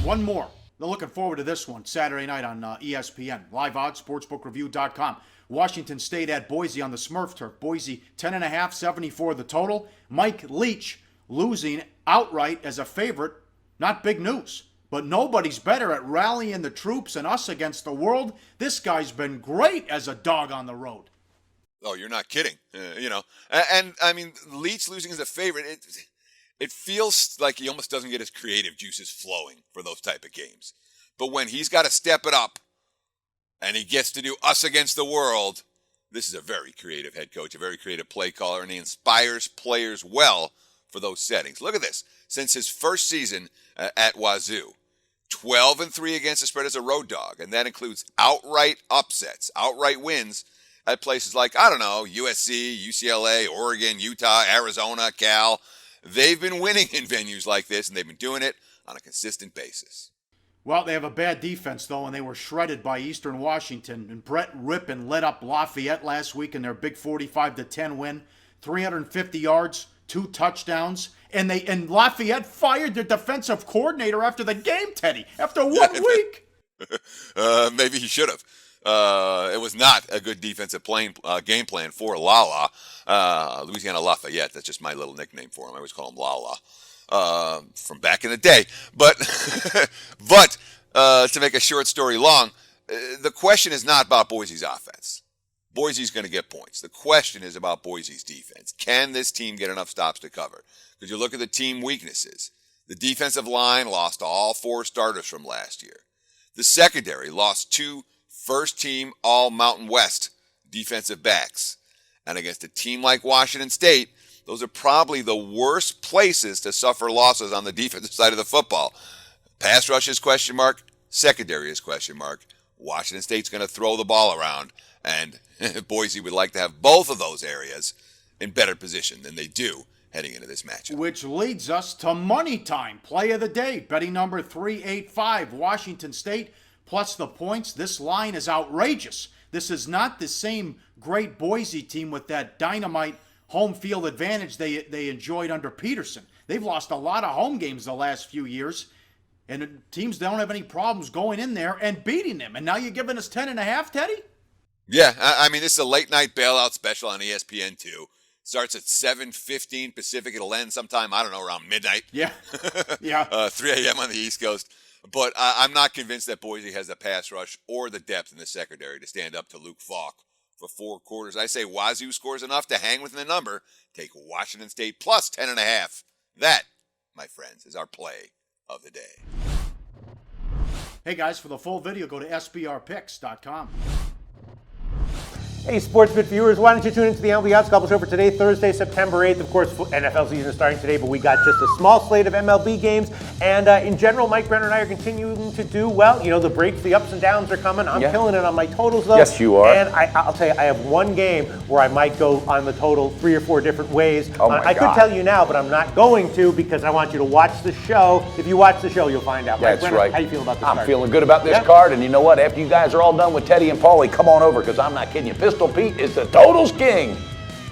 One more. They're looking forward to this one Saturday night on ESPN. Live odds, sportsbookreview.com. Washington State at Boise on the Smurf turf. Boise 10.5, 74 the total. Mike Leach losing outright as a favorite. Not big news. But nobody's better at rallying the troops and us against the world. This guy's been great as a dog on the road. Oh, you're not kidding. And I mean, Leach losing as a favorite, it feels like he almost doesn't get his creative juices flowing for those type of games. But when he's got to step it up and he gets to do us against the world, this is a very creative head coach, a very creative play caller, and he inspires players well for those settings. Look at this. Since his first season at Wazoo, 12-3 against the spread as a road dog, and that includes outright upsets, outright wins at places like, I don't know, USC, UCLA, Oregon, Utah, Arizona, Cal. They've been winning in venues like this, and they've been doing it on a consistent basis. Well, they have a bad defense, though, and they were shredded by Eastern Washington. And Brett Rippon led up Lafayette last week in their big 45-10 win. 350 yards, 2 touchdowns. And Lafayette fired their defensive coordinator after the game, Teddy, after 1 week. Maybe he should have. It was not a good defensive game plan for Lala. Louisiana Lafayette, that's just my little nickname for him. I always call him Lala. From back in the day. But to make a short story long, the question is not about Boise's offense. Boise's going to get points. The question is about Boise's defense. Can this team get enough stops to cover? Because you look at the team weaknesses. The defensive line lost all 4 starters from last year. The secondary lost 2 first-team All-Mountain West defensive backs. And against a team like Washington State, those are probably the worst places to suffer losses on the defensive side of the football. Pass rush is question mark. Secondary is question mark. Washington State's going to throw the ball around. And Boise would like to have both of those areas in better position than they do heading into this matchup. Which leads us to Money Time, play of the day. Betting number 385, Washington State plus the points. This line is outrageous. This is not the same great Boise team with that dynamite home field advantage they enjoyed under Peterson. They've lost a lot of home games the last few years, and teams don't have any problems going in there and beating them. And now you're giving us 10.5, Teddy? Yeah, I mean, this is a late-night bailout special on ESPN2. Starts at 7:15 Pacific. It'll end sometime, I don't know, around midnight. Yeah. 3 a.m. on the East Coast. But I'm not convinced that Boise has the pass rush or the depth in the secondary to stand up to Luke Falk for 4 quarters. I say Wazoo scores enough to hang within the number. Take Washington State plus 10.5. That, my friends, is our play of the day. Hey, guys, for the full video, go to sbrpicks.com. Hey, Sportsbit viewers, why don't you tune into the MLB Odds Couple Show for today, Thursday, September 8th. Of course, NFL season is starting today, but we got just a small slate of MLB games. And in general, Mike Brenner and I are continuing to do well. You know, the breaks, the ups and downs are coming. I'm killing it on my totals, though. Yes, you are. And I'll tell you, I have one game where I might go on the total 3 or 4 different ways. Oh my I could God. tell you now, but I'm not going to because I want you to watch the show. If you watch the show, you'll find out. That's Mike Brenner, right. How you feel about this I'm card? feeling good about this card, and you know what? After you guys are all done with Teddy and Paulie, come on over because I'm not kidding you. Pistol Pete is the totals king.